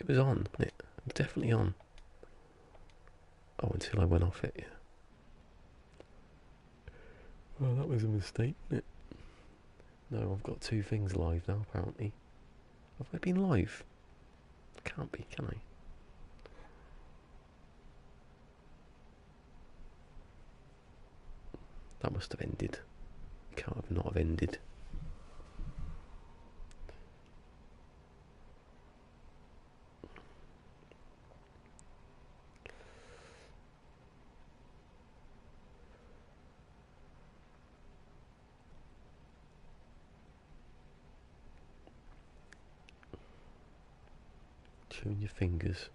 It was on, wasn't it? It was definitely on. Oh, until I went off it, yeah. Well, that was a mistake, wasn't it? No, I've got two things live now, apparently. Have I been live? I can't be, can I? That must have ended. It can't have not have ended. Chewing your fingers.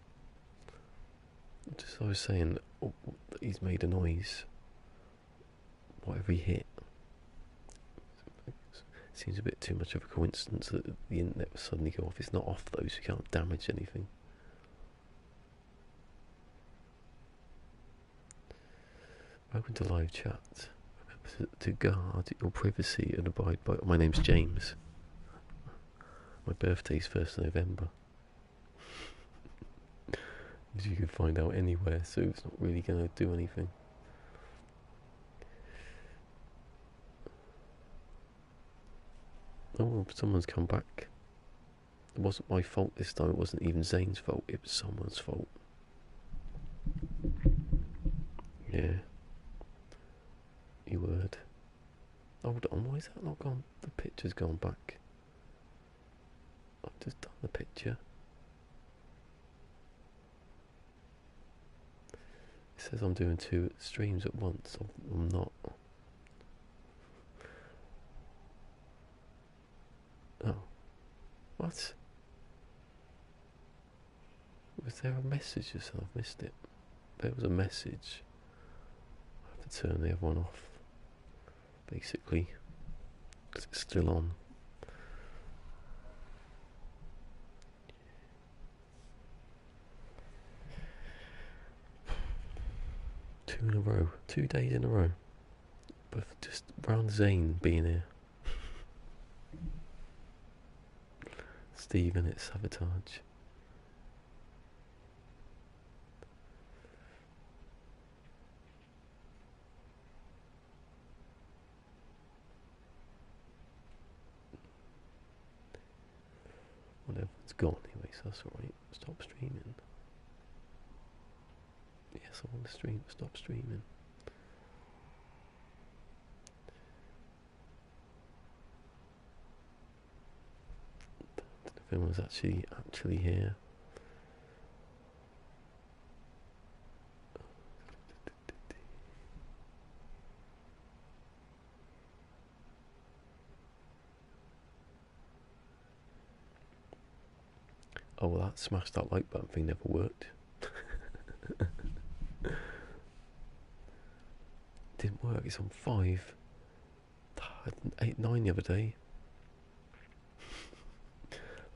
Just I was saying, that he's made a noise. Whatever he hit. Seems a bit too much of a coincidence that the internet will suddenly go off. It's not off though, so you can't damage anything. Open to live chat. Remember to guard your privacy and abide by. My name's James. My birthday's 1st of November. As you can find out anywhere, so it's not really going to do anything. Oh, someone's come back. It wasn't my fault this time. It wasn't even Zane's fault. It was someone's fault. Yeah. You would. Hold on, why is that not gone? The picture's gone back. I've just done the picture. It says I'm doing 2 streams at once. I'm not. Oh. What? Was there a message or something? I've missed it. There was a message. I have to turn the other one off. Basically. Because it's still on. Two in a row. 2 days in a row. But just round Zane being here. Stephen, it's sabotage. Whatever, it's gone anyway, so that's alright. Stop streaming. Yes, I want to stream. Stop streaming. If anyone's actually here. Oh, well, that smash that like button thing never worked. Didn't work. It's on 5. I had 8, 9 the other day.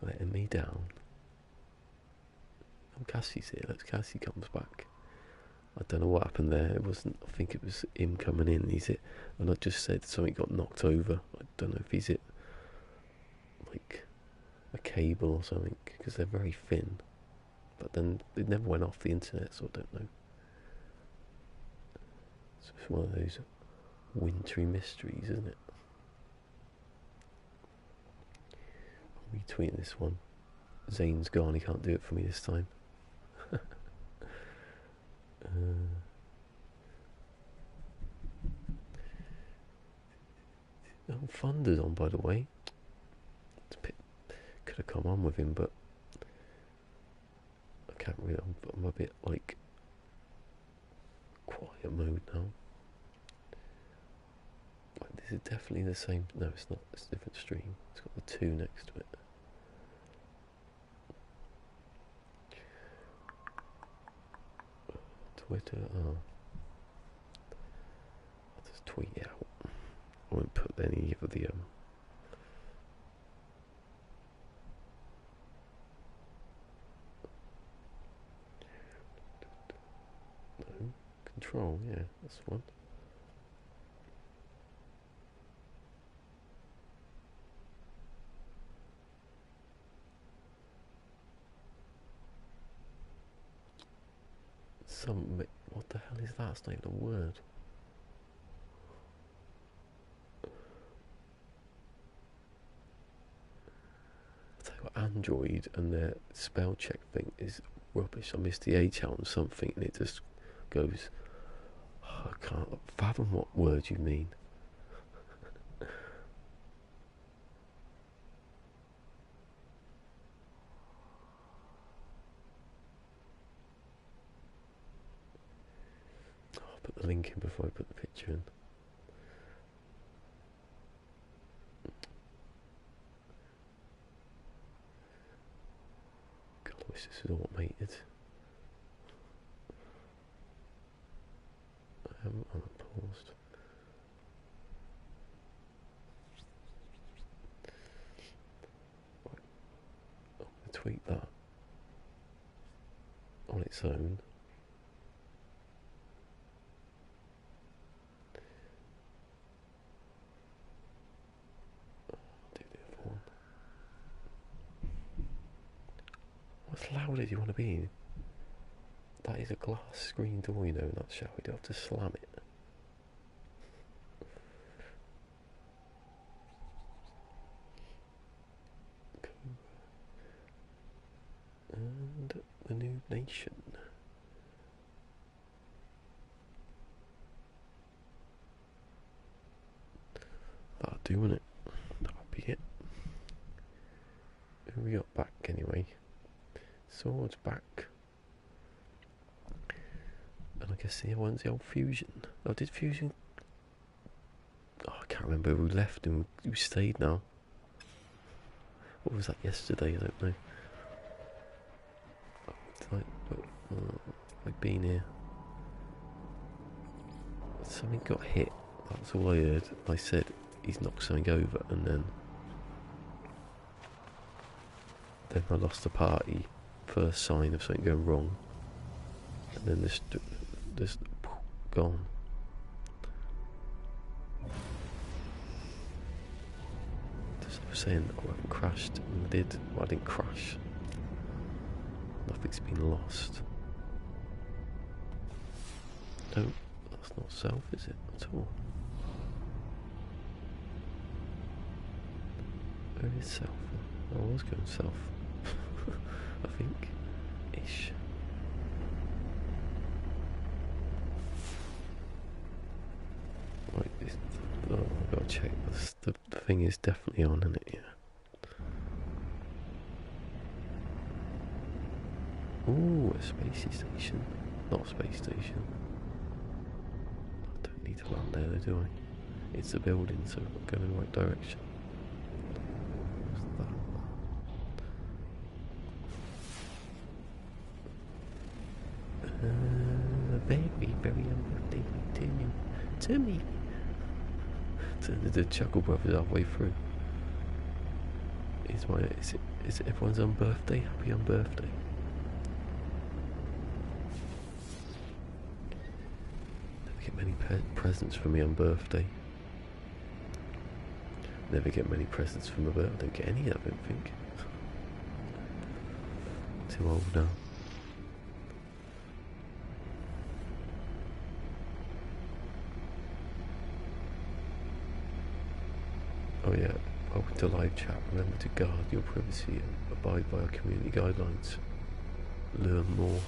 Letting me down. Oh, Cassie's here. Let's Cassie comes back. I don't know what happened there. It wasn't. I think it was him coming in. He's it, and I just said something got knocked over. I don't know if he's it, like a cable or something, because they're very thin. But then it never went off the internet, so I don't know. So it's one of those wintry mysteries, isn't it? I'm retweeting this one. Zane's gone. He can't do it for me this time. Oh, Thunder's on, by the way. It's a bit, could have come on with him, but I can't really. I'm a bit like quiet mode now. Like, this is definitely the same. No, it's not. It's a different stream. It's got the 2 next to it. Twitter. Oh, I'll just tweet it out. I won't put any of the no, control, yeah, that's one. What the hell is that? It's not even a word. I tell you what, Android and their spell check thing is rubbish. I missed the H out on something and it just goes, oh, I can't fathom what word you mean. I'll put the link in before I put the picture in. God, I wish this was automated. I haven't paused. Right. I'm going to tweet that on its own. Do the other one. What's louder do you want to be? That is a glass screen door, you know, in that shower. You don't have to slam it. And the new nation. That'll do, won't it? That'll be it. Who we got back anyway? Swords back. And I guess the other one's the old Fusion. Oh, did Fusion... Oh, I can't remember who left and who stayed now. What was that yesterday? I don't know. I've been here. Something got hit. That's all I heard. I said he's knocked something over, and then I lost the party. First sign of something going wrong, and then this gone. Just I was saying, I haven't crashed, and I did. Well, I didn't crash. Nothing's been lost. No, that's not self, is it, at all? Where is self? I was going self. I think. Ish. Right, I've got to check. The thing is definitely on, isn't it? Yeah. Ooh, a spacey station. Not a space station. I don't need to land there, though, do I? It's a building, so I'm going in the right direction. What's that? Very, very unbirthday to me. The Chuckle Brothers halfway through. Is it everyone's on birthday? Happy on birthday. Never get many presents for me on birthday. Never get many presents for my birthday. I don't get any, I don't think. Too old now. Oh yeah, welcome to live chat. Remember to guard your privacy and abide by our community guidelines. Learn more.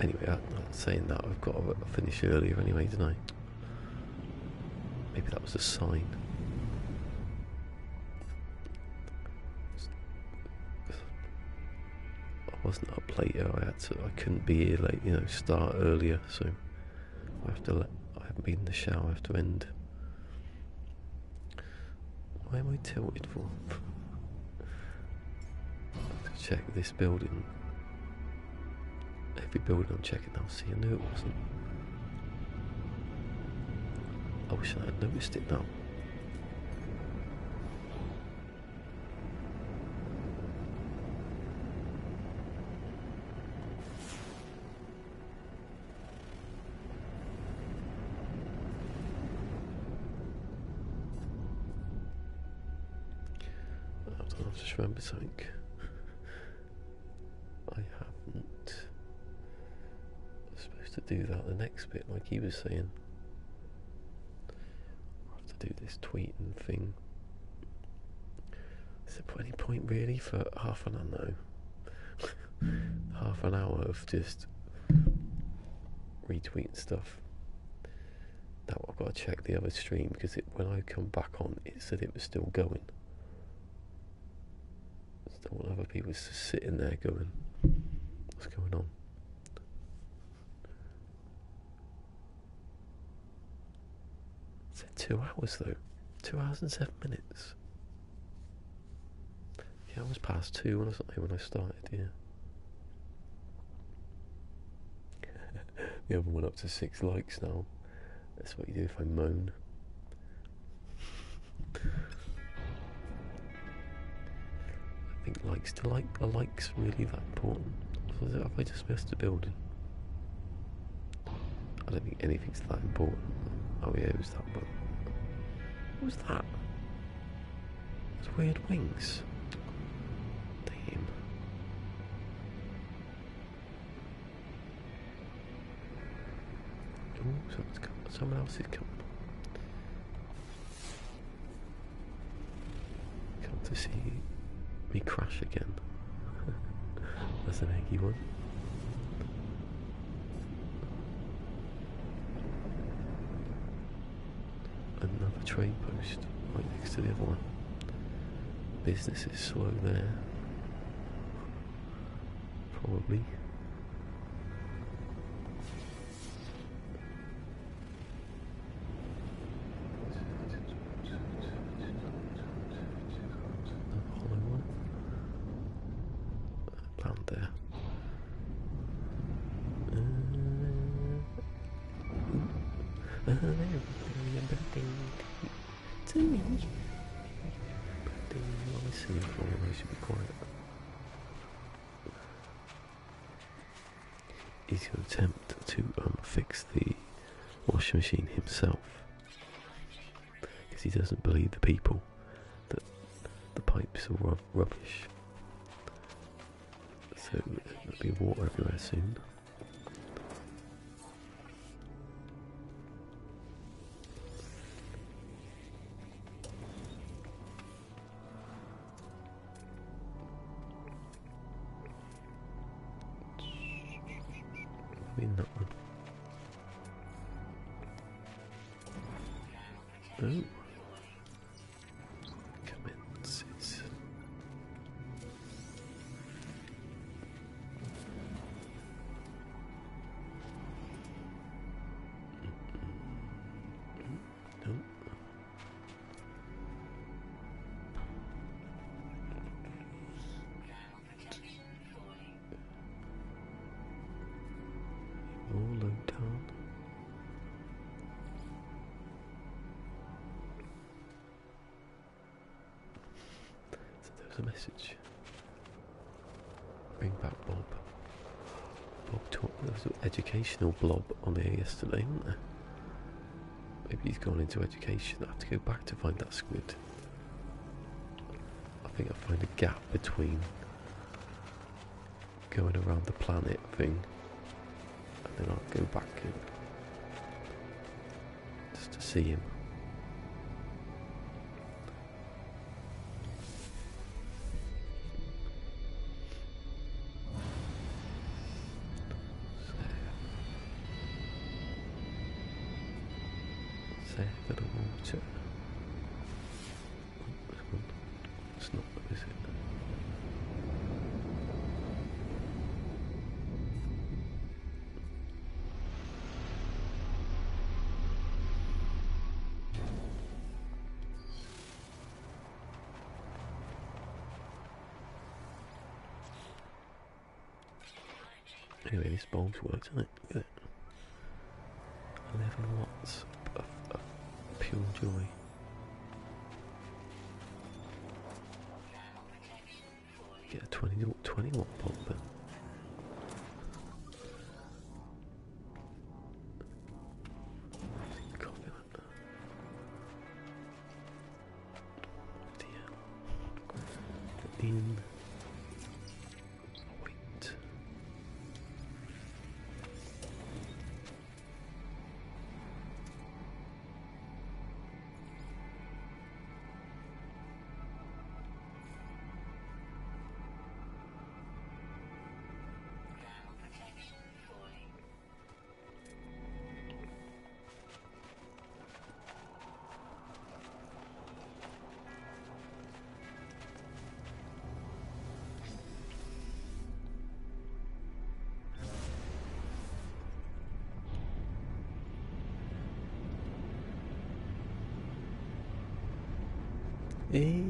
Anyway, saying that, I've got to finish earlier anyway, didn't I? Maybe that was a sign. I wasn't up later. I couldn't be here late. Start earlier. So I haven't been in the shower. I have to end. Why am I tilted for? I have to check this building. Every building I'm checking now. See, I knew it wasn't. I wish I had noticed it now. I've just remembered something. I haven't. I was supposed to do that the next bit, like he was saying. I have to do this tweeting thing. Is there any point really for half an hour? No. Half an hour of just retweeting stuff. Now I've got to check the other stream because when I come back on, it said it was still going. Still other people just sitting there going, what's going on? It said 2 hours though. 2 hours and 7 minutes. Yeah, I was past 2 when I started, yeah. The other one up to 6 likes now. That's what you do if I moan. I think are likes really that important? Or have I just missed a building? I don't think anything's that important. Oh yeah, it was that one. What was that? Those weird wings. Damn. Oh, someone else is coming. Come to see me crash again. That's an eggy one. Another trade post right next to the other one. Business is slow there. Probably. He's going to attempt to fix the washing machine himself because he doesn't believe the people that the pipes are rubbish. So there'll be water everywhere soon. In that one. Oh. Commences. No. All low down. So there was a message. Bring back Bob. There was an educational blob on here yesterday, wasn't there? Maybe he's gone into education. I have to go back to find that squid. I think I'll find a gap between going around the planet thing. And then I'll go back in just to see him. Save for the water. It's not, is it? Anyway, this bulb's worked, hasn't it? Look at it. 11 watts of pure joy. Get a 20 watt bulb then. Copy that. in. Wait. Hey,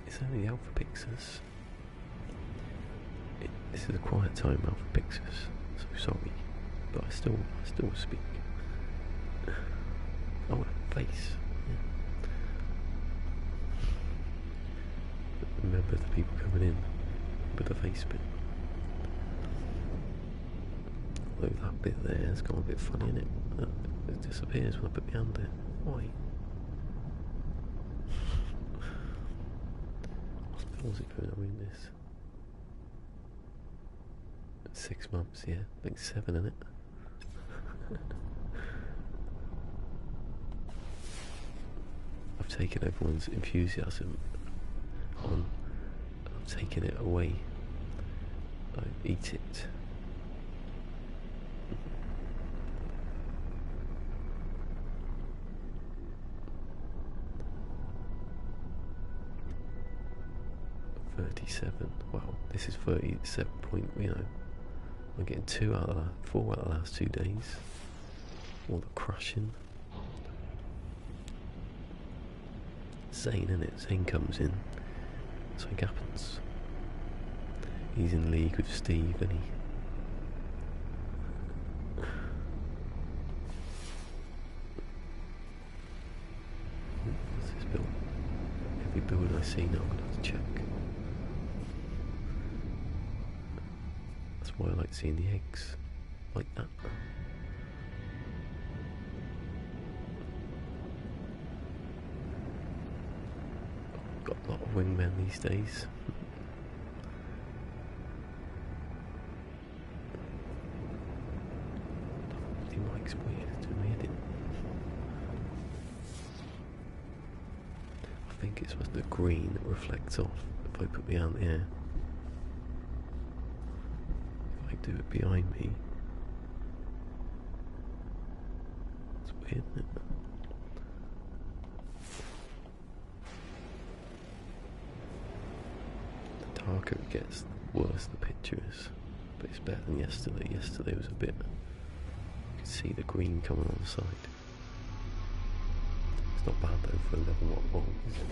it's only Alpha Pixus. This is a quiet time, Alpha Pixus. So sorry, but I still speak. Oh, a face. Yeah. Remember the people coming in with the face bit. Although that bit there has gone a bit funny, innit? It disappears when I put my hand there. Why? What was it for doing this? 6 months, yeah. I think 7, innit? I've taken everyone's enthusiasm on. I've taken it away. I eat it. Wow, this is 37 point, I'm getting 4 out of the last 2 days. All the crushing. Zane, innit? Zane comes in. Something happens. He's in league with Steve, and what's this build? Every build I see now, I'm gonna have to check. That's why I like seeing the eggs like that. Got a lot of wingmen these days. The mic's weird to me, isn't it? I think it's supposed to be green that reflects off if I put me out here. If I do it behind me. It's weird, isn't it? The darker it gets, the worse the picture is. But it's better than yesterday. Yesterday was a bit... You could see the green coming on the side. It's not bad though for a level 1 ball, is it?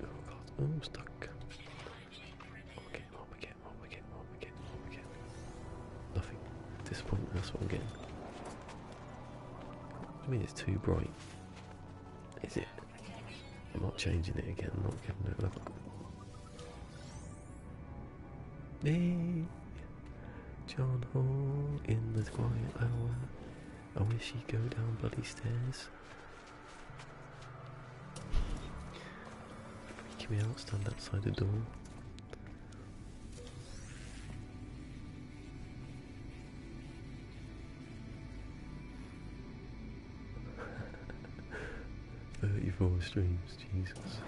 Oh god, oh, I'm stuck. What am I getting? Nothing. At this point, that's what I'm getting. I mean, it's too bright. Is it? I'm not changing it again, I'm not giving it a level. Hey, John Hall in the quiet hour. I wish he'd go down bloody stairs. Freaking me out, stand outside the door. $34 streams, Jesus.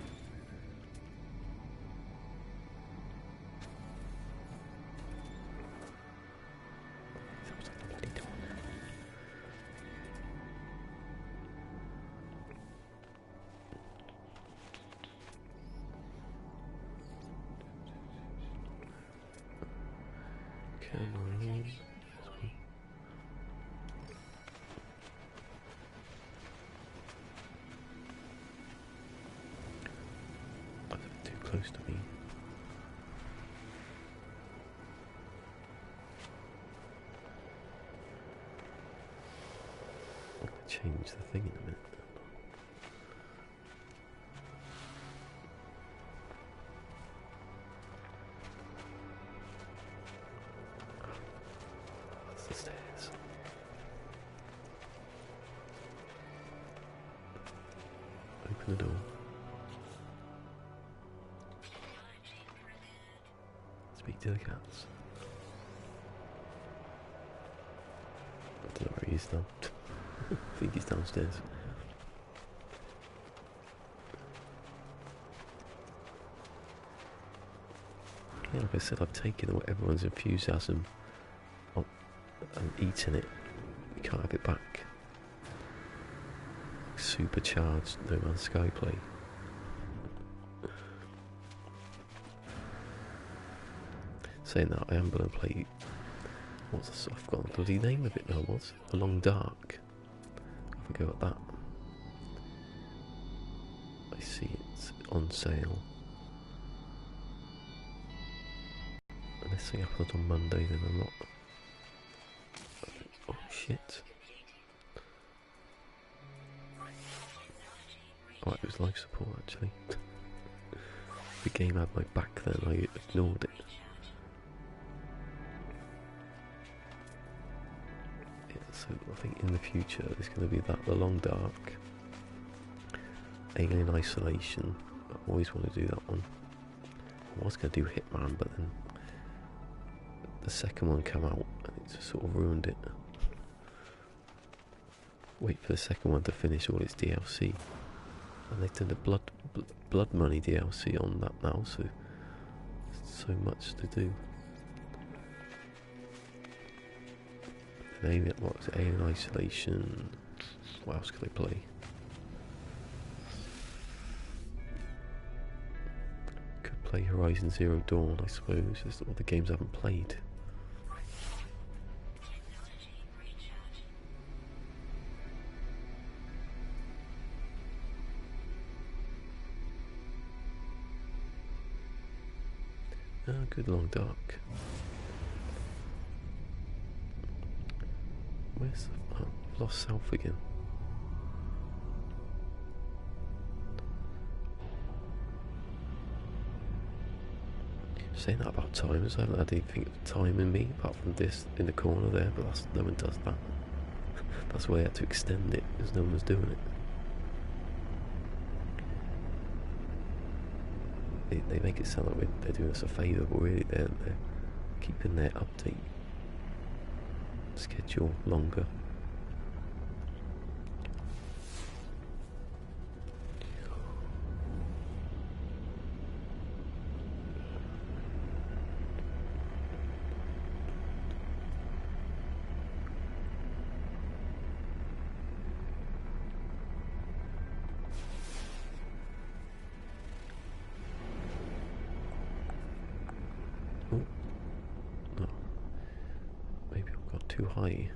Come on. That's a bit too close to me. I'm going to change the thing in a minute. That's the stairs. open the door. Speak to the cats. I don't know where he is now. I think he's downstairs. Yeah, like I said, I've taken everyone's enthusiasm and eaten it. You can't have it back. Supercharged No Man's Sky play. Saying that, I am going to play. I've forgotten the bloody name of it now. What's Along Dark? Have a go at that. I see it's on sale. Unless it happens on Monday, then I'm not. Oh shit. Oh, it was life support actually. The game had my back then, I ignored it. Yeah, so I think in the future there's going to be that, The Long Dark, Alien Isolation. I always want to do that one. I was going to do Hitman, but then the second one came out and it just sort of ruined it. Wait for the second one to finish all its DLC. And they've done the Blood Money DLC on that now, so so much to do. And what was it? Alien Isolation. What else could I play? Could play Horizon Zero Dawn, I suppose. There's all the games I haven't played. Oh, good Long Dark. Where's the... Oh, lost South again. Saying that about timers, I haven't had anything of time in me apart from this in the corner there, but no one does that. That's why I had to extend it, because no one was doing it. They make it sound like they're doing us a favour, but really they're keeping their update schedule longer. Too high.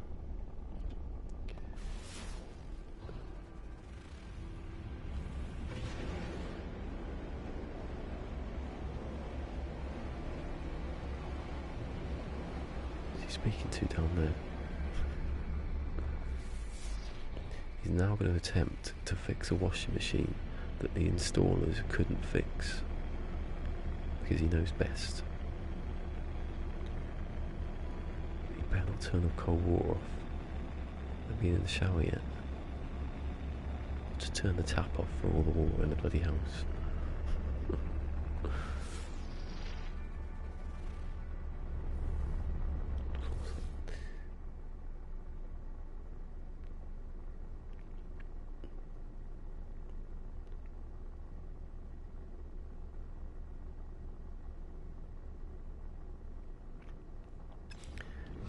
Who's he speaking to down there? He's now going to attempt to fix a washing machine that the installers couldn't fix because he knows best. Better not turn the cold water off. I've been in the shower yet. Just turn the tap off for all the water in the bloody house.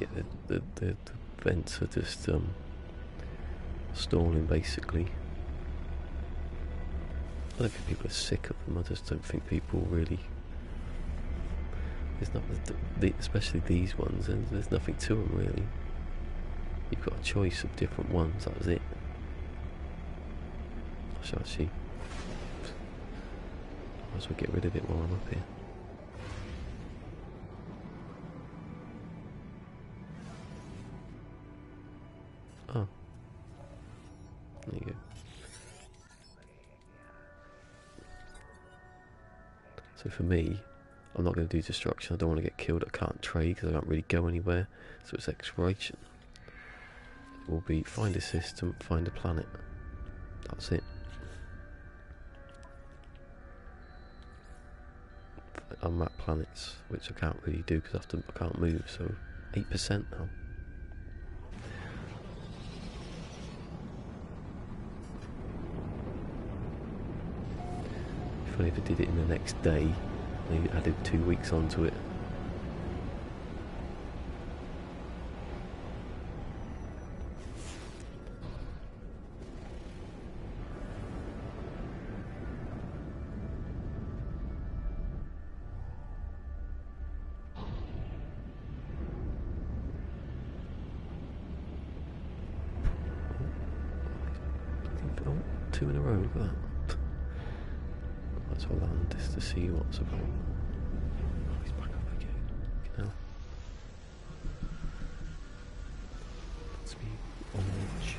Yeah, the vents are just stalling basically. I don't think people are sick of them, I just don't think people really... There's not, especially these ones, and there's nothing to them really. You've got a choice of different ones, that was it. I shall actually... Might as well get rid of it while I'm up here. Oh. There you go. So for me, I'm not going to do destruction. I don't want to get killed. I can't trade because I can't really go anywhere. So it's exploration. It will be find a system, find a planet. That's it. unmapped planets, which I can't really do because I can't move. So 8% now. Funny if I did it in the next day, they added 2 weeks onto it. Oh, 2 in a row, look at that. Might as well land this to see what's about. Oh, he's back up again. Now. Let's be orange.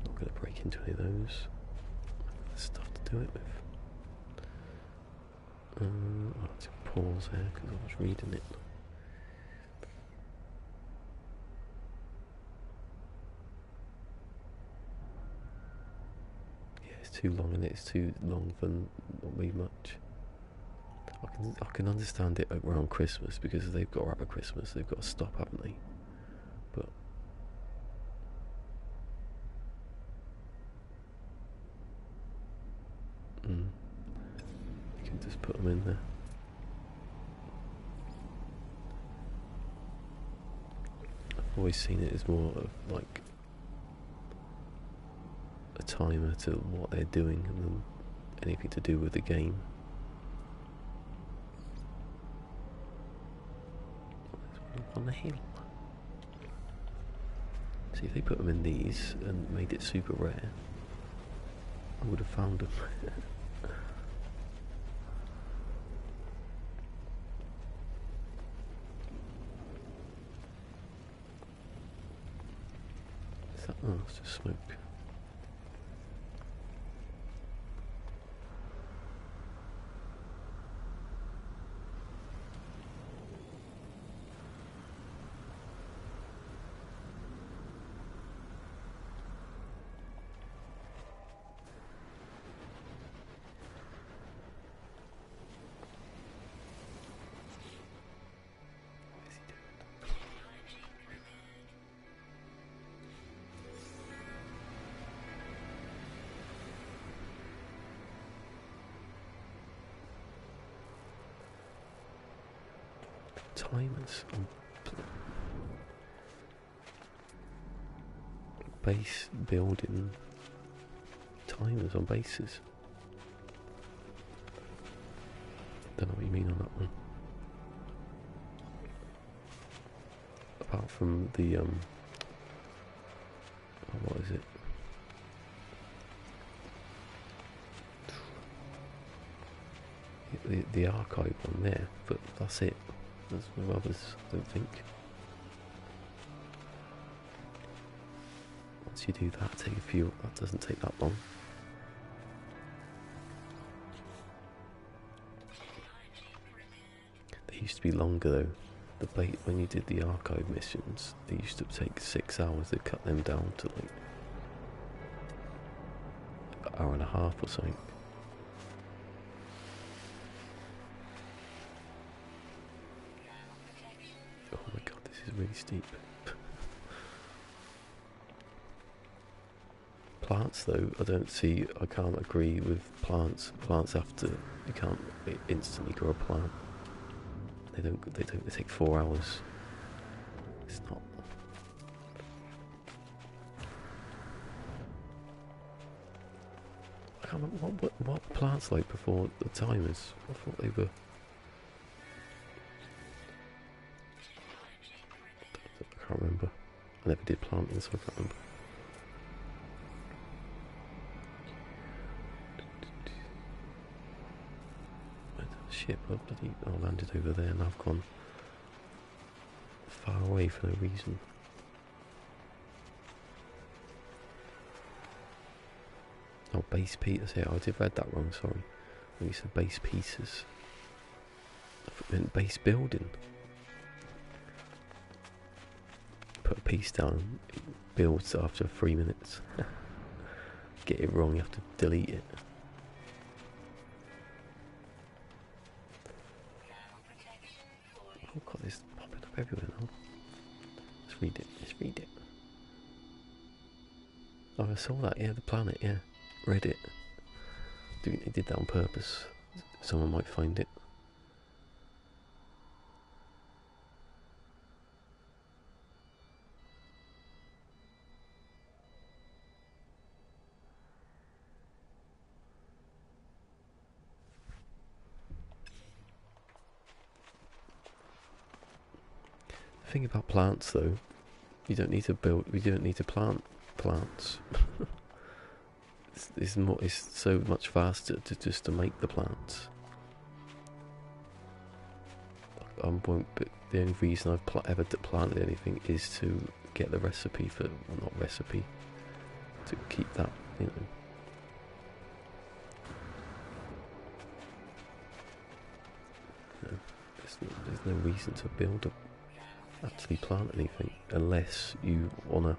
Not going to break into any of those. There's stuff to do it with. I'll have to pause there because I was reading it. Too long, and it's too long for not me much. I can understand it around Christmas because they've got to have a Christmas, they've got to stop, haven't they? But you can just put them in there. I've always seen it as more of like a timer to what they're doing than anything to do with the game. On the hill. See, if they put them in these and made it super rare, I would have found them. Is that? Oh, it's just smoke. Timers on base building, timers on bases. Don't know what you mean on that one. Apart from the what is it? The archive one there, but that's it. There's no others, I don't think. Once you do that, take a few. That doesn't take that long. They used to be longer though. When you did the archive missions, they used to take 6 hours. They cut them down to like an hour and a half or something. Oh my god, this is really steep. Plants though, I can't agree with plants. Plants you can't instantly grow a plant. They take 4 hours. It's not. I can't remember what plants like before the timers. I thought they were. I can't remember. I never did planting, so I can't remember. Ship, I landed over there and I've gone far away for no reason. Oh, base pieces. I did read that wrong, sorry. When you said base pieces, I thought it meant base building. Put a piece down, it builds after 3 minutes. get it wrong, you have to delete it. Oh god, it's popping up everywhere now. Let's read it, let's read it. Oh, I saw that, yeah, the planet, yeah. Read it. I think they did that on purpose. Someone might find it. The thing about plants, though, you don't need to plant plants. It's so much faster to make the plants. But the only reason I've ever planted anything is to get the recipe for, well, not recipe, to keep that, you know. There's no reason to actually plant anything unless you wanna,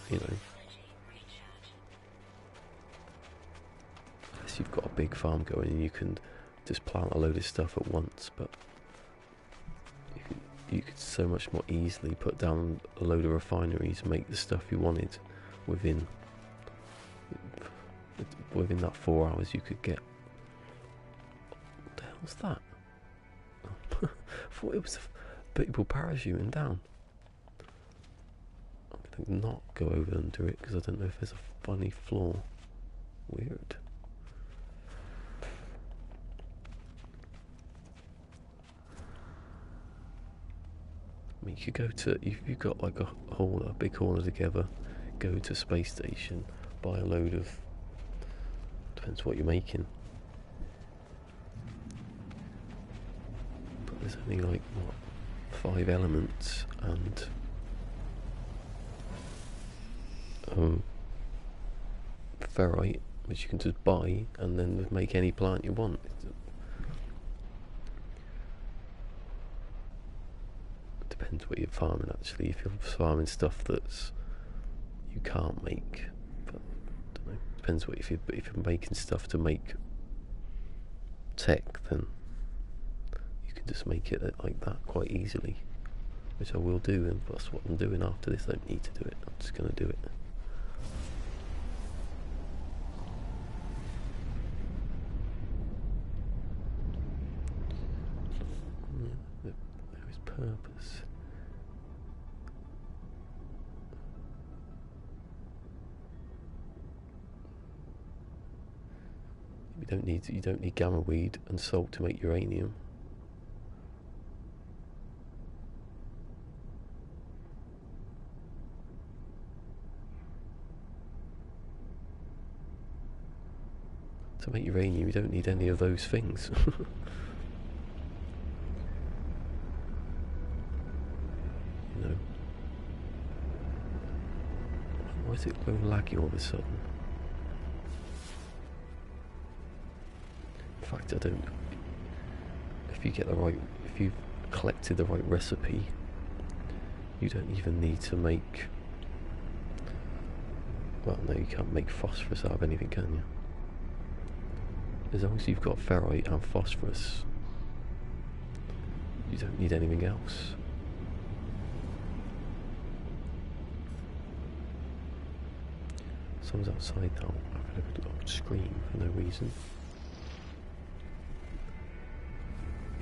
you know. Unless you've got a big farm going and you can just plant a load of stuff at once, but you could so much more easily put down a load of refineries and make the stuff you wanted within that 4 hours. You could get. What the hell's that? I thought it was people parachuting down. I'm gonna not go over under it because I don't know if there's a funny floor. Weird. I mean, you could go to, if you've got like a big hauler together, go to space station, buy a load of, depends what you're making. But there's only like, what, 5 elements and ferrite, which you can just buy and then make any plant you want. Depends what you're farming actually. If you're farming stuff that's you can't make, but I don't know. Depends what if you're making stuff to make tech, then you can just make it like that quite easily, which I will do, and that's what I'm doing after this. I don't need to do it. I'm just going to do it. There is purpose. You don't need gamma weed and salt to make uranium. To make uranium, you don't need any of those things. You know. Why is it going laggy all of a sudden? In fact, I don't. If you've collected the right recipe, you don't even need to make. Well, no, you can't make phosphorus out of anything, can you? As long as you've got ferrite and phosphorus, you don't need anything else. Someone's outside now. I've had a loud scream for no reason.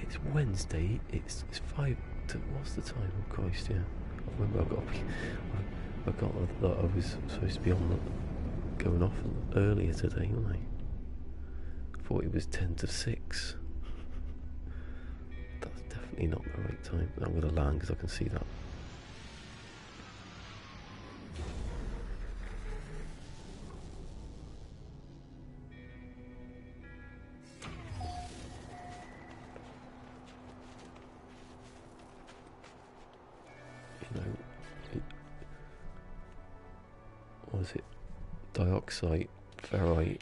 It's Wednesday. It's 5. What's the time? Oh Christ! Yeah, I remember I was supposed to be going off earlier today, wasn't I? I thought it was 10 to 6. That's definitely not the right time. I'm going to land because I can see that. What was it? Dioxide, ferrite,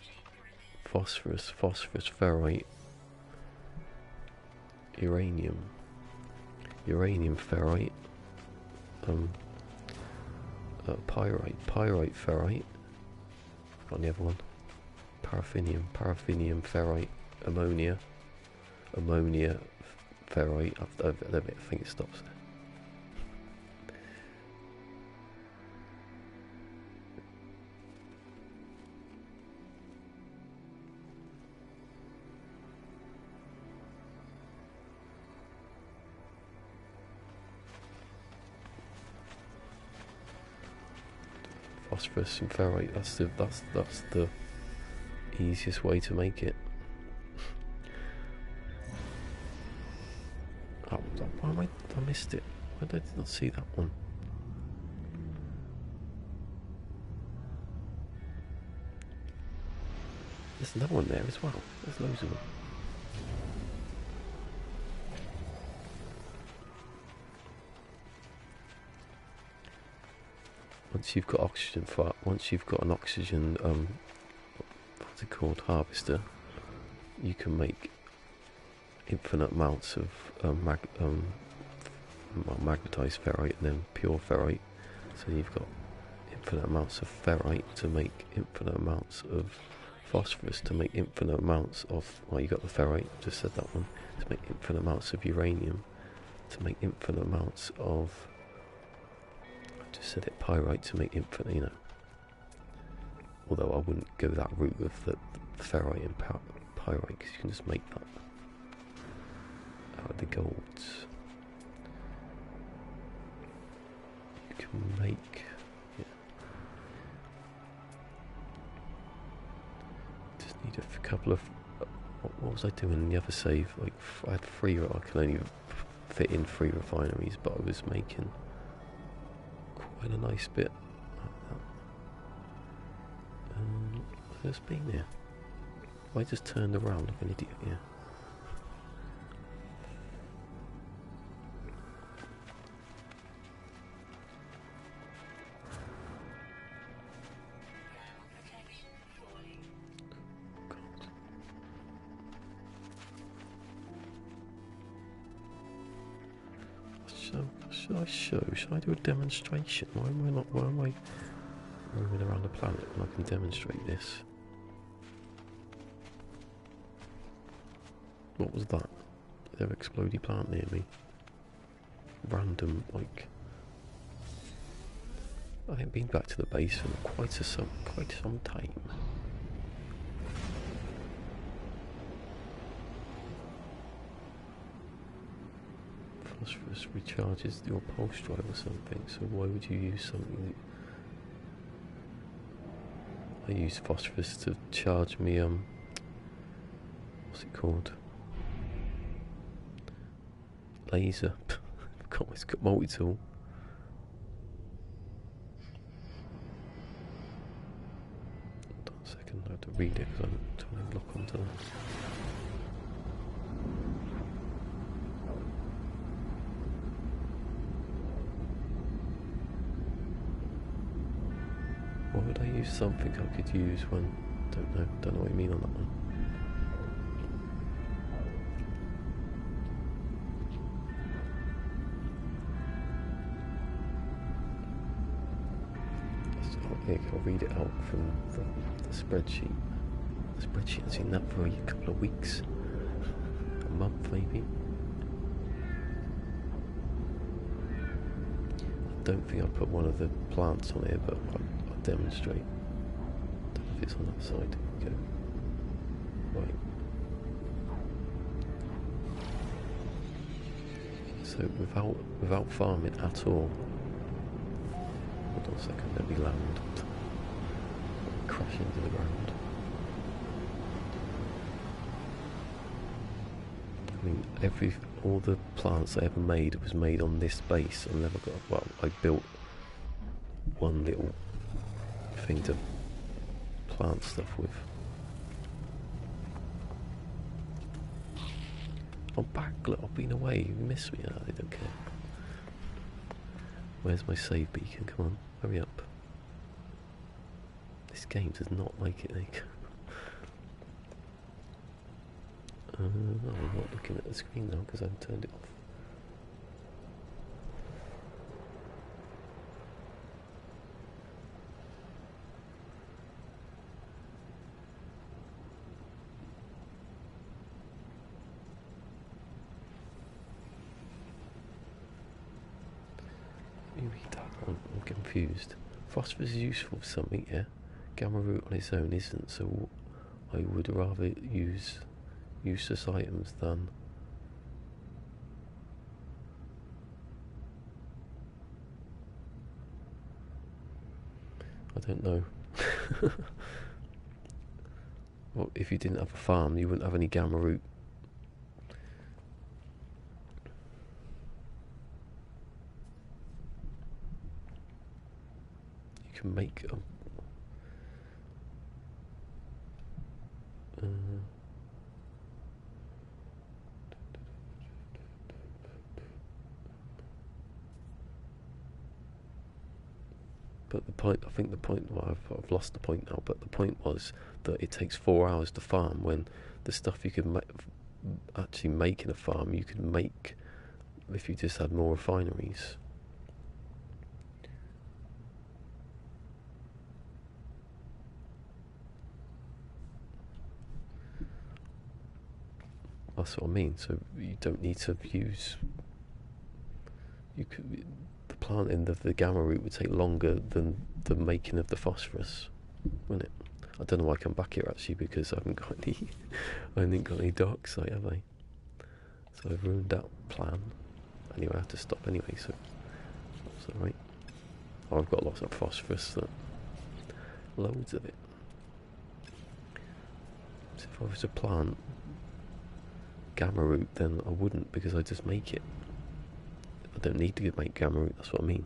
phosphorus, ferrite, uranium, ferrite, pyrite, ferrite. I've got the other one. paraffinium ferrite, ammonia, ferrite. I think it stops there. Phosphorus and ferrite. That's the easiest way to make it. Oh, I missed it. Why did I not see that one? There's another one there as well. There's loads of them. Once you've got an oxygen, what's it called, harvester, you can make infinite amounts of magnetized ferrite and then pure ferrite. So you've got infinite amounts of ferrite to make infinite amounts of phosphorus to make infinite amounts of, well, you got the ferrite, just said that one, to make infinite amounts of uranium, to make infinite amounts of, I just said it, pyrite, to make infinite, you know. Although I wouldn't go that route of the ferrite and pyrite, because you can just make that out of the golds. You can make, yeah. Just need a couple of, what was I doing in the other save? Like, I had I can only fit in 3 refineries, but I was making quite a nice bit like that. What's been there? I just turned around like an idiot, yeah. Should I do a demonstration? Why am I roaming around the planet when I can demonstrate this? What was that? Did there an explodey plant near me? Random, like, I haven't been back to the base for quite some time. Phosphorus recharges your pulse drive or something, so why would you use something that... I use phosphorus to charge me, what's it called? Laser. It's got multi-tool. Hold on a second, I have to read it because I'm trying to lock onto that. Why would I use something I could use when... Don't know what you mean on that one. I'll read it out from the spreadsheet. The spreadsheet, I've seen that for a couple of weeks. A month maybe. I don't think I put one of the plants on here, but I'll demonstrate. Don't know if it's on that side. Go. Right. So without farming at all. Hold on a second, let me land. Crash into the ground. I mean, all the plants I ever made was made on this base. I never got, well, I built one little thing to plant stuff with. I'm back, look, I've been away, you missed me, I don't care. Where's my save beacon? Come on, hurry up. This game does not like it, I'm not looking at the screen now because I've turned it off. I'm confused. Phosphorus is useful for something, yeah? Gamma root on its own isn't, so I would rather use useless items than... I don't know. Well, if you didn't have a farm, you wouldn't have any gamma root. You can make them. But the point, I think the point, well, I've lost the point now, but the point was that it takes 4 hours to farm, when the stuff you could actually make in a farm, you could make if you just had more refineries. That's what I mean. So you don't need to use... You could... The planting of the gamma root would take longer than the making of the phosphorus, wouldn't it? I don't know why I come back here actually, because I haven't got any... I haven't got any dark side, have I? So I've ruined that plan. Anyway, I have to stop anyway, so that's alright. Oh, I've got lots of phosphorus, loads of it. So if I was to plant gamma root, then I wouldn't, because I just make it. I don't need to make gamma root, that's what I mean.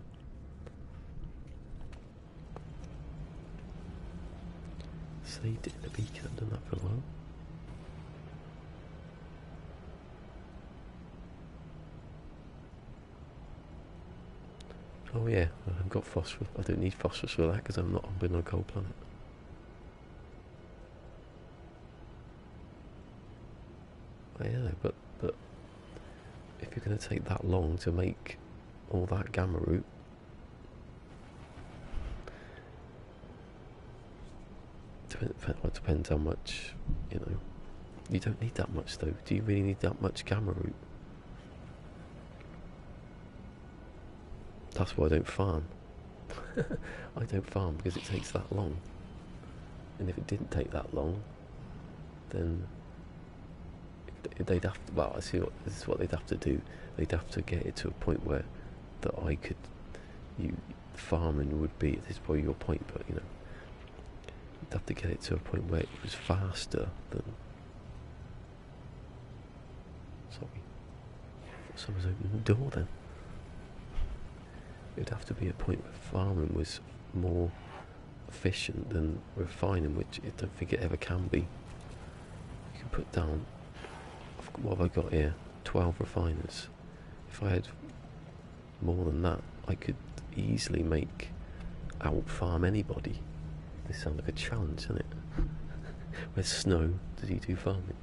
Saved it in the beacon, I've done that for a while. Oh yeah, I've got phosphorus. I don't need phosphorus for that because I'm not on a coal planet. Oh, yeah, but if you're going to take that long to make all that gamma root, it depends how much, you know. You don't need that much though. Do you really need that much gamma root? That's why I don't farm. I don't farm because it takes that long. And if it didn't take that long, then they'd have to, well, this is what they'd have to do. They'd have to get it to a point where that I could, farming would be, this is probably your point, but you know, you'd have to get it to a point where it was faster than... Sorry, I thought someone's opening the door then. It'd have to be a point where farming was more efficient than refining, which I don't think it ever can be. You can put down, what have I got here? 12 refiners. If I had more than that, I could easily out farm anybody. This sounds like a challenge, doesn't it? Where's Snow? Does he do farming?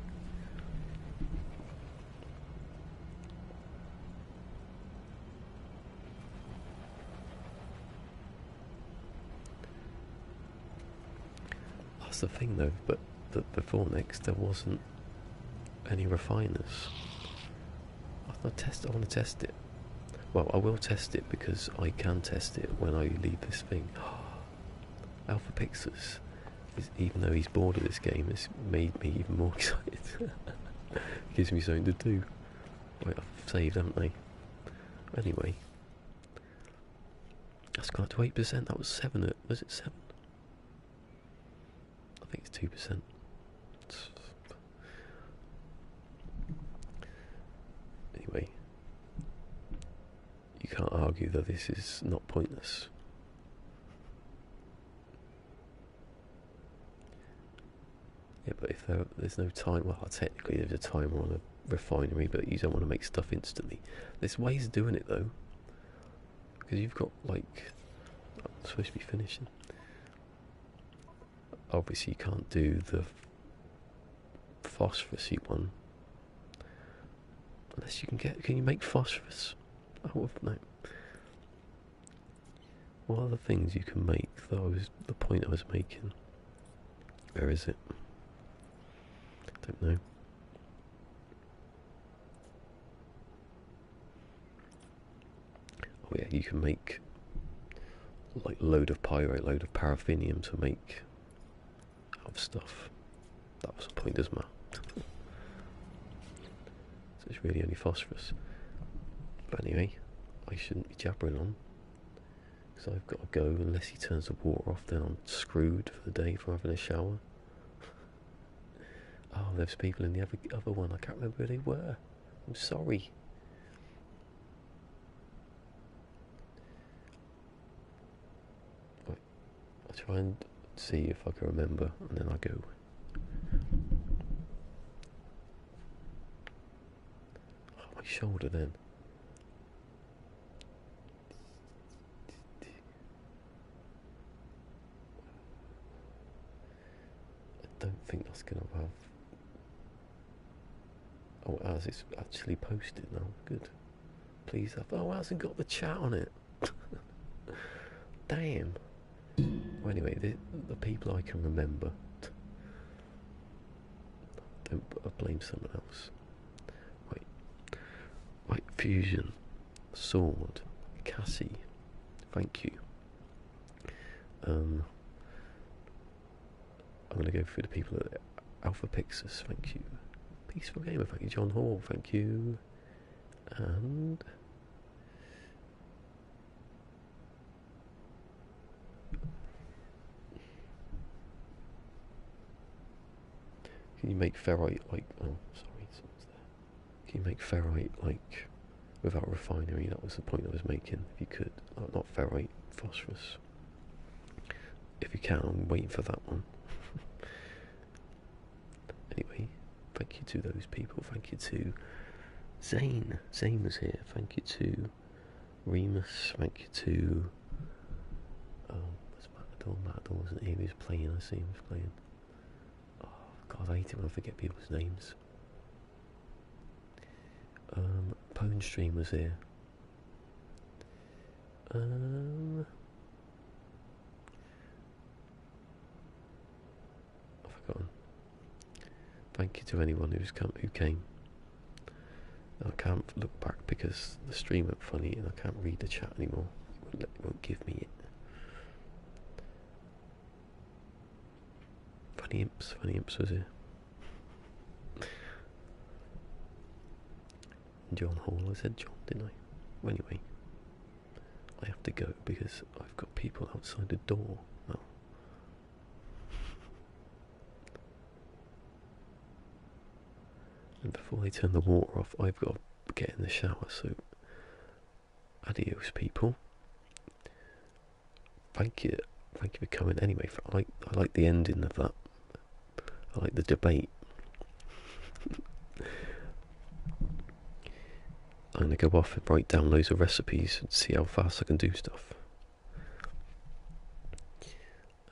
That's the thing though, but before next there wasn't any refiners. I want to test it. Well, I will test it because I can test it when I leave this thing. Alpha Pixus, even though he's bored of this game, has made me even more excited. Gives me something to do. Wait, I've saved, haven't I? Anyway, that's gone up to 8%. That was 7. Was it 7? I think it's 2%. Anyway, you can't argue that this is not pointless. Yeah, but if there's no time, well, technically there's a timer on a refinery, but you don't want to make stuff instantly. There's ways of doing it though, because you've got like, I'm supposed to be finishing. Obviously, you can't do the phosphorus one unless you can get. Can you make phosphorus out of no? What are the things you can make? That was the point I was making. Where is it? Don't know. Oh yeah, you can make like load of pyrite, load of paraffinium to make of stuff. That was the point, doesn't matter. So it's really only phosphorus. But anyway, I shouldn't be jabbering on, because I've got to go. Unless he turns the water off, then I'm screwed for the day for having a shower. Oh, there's people in the other one. I can't remember who they were. I'm sorry. Right, I'll try and see if I can remember, and then I go. Oh, my shoulder then. I don't think that's going to have... Oh, it has. It's actually posted now. Good. Please have... Oh, it hasn't got the chat on it. Damn. Well, anyway, the people I can remember. Don't blame someone else. Right, Fusion, Sword, Cassie, thank you. I'm going to go through the people at Alpha Pixus, thank you. Peaceful Gamer, thank you. John Hall, thank you. And... Can you make ferrite like... Oh, sorry, someone's there. Can you make ferrite like without refinery? That was the point I was making. If you could. Not ferrite, phosphorus. If you can, I'm waiting for that one. Anyway, thank you to those people. Thank you to Zane. Zane was here. Thank you to Remus. Thank you to... where's Matador? Matador wasn't here. He was playing. I see him was playing. Oh, God, I hate it when I forget people's names. Pone Stream was here. I've forgotten. Thank you to anyone who came. I can't look back because the stream went funny and I can't read the chat anymore. It won't give me it. Funny Imps was here. John Hall, I said John, didn't I? Well, anyway, I have to go because I've got people outside the door now. And before they turn the water off, I've got to get in the shower, so adios, people. Thank you for coming. Anyway, I like the ending of that. I like the debate. I'm going to go off and write down loads of recipes and see how fast I can do stuff.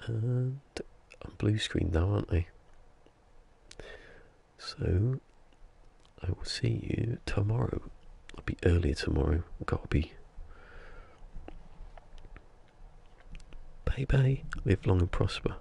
And I'm blue screen now, aren't I? So I will see you tomorrow. I'll be earlier tomorrow. I've got to be. Bye bye. Live long and prosper.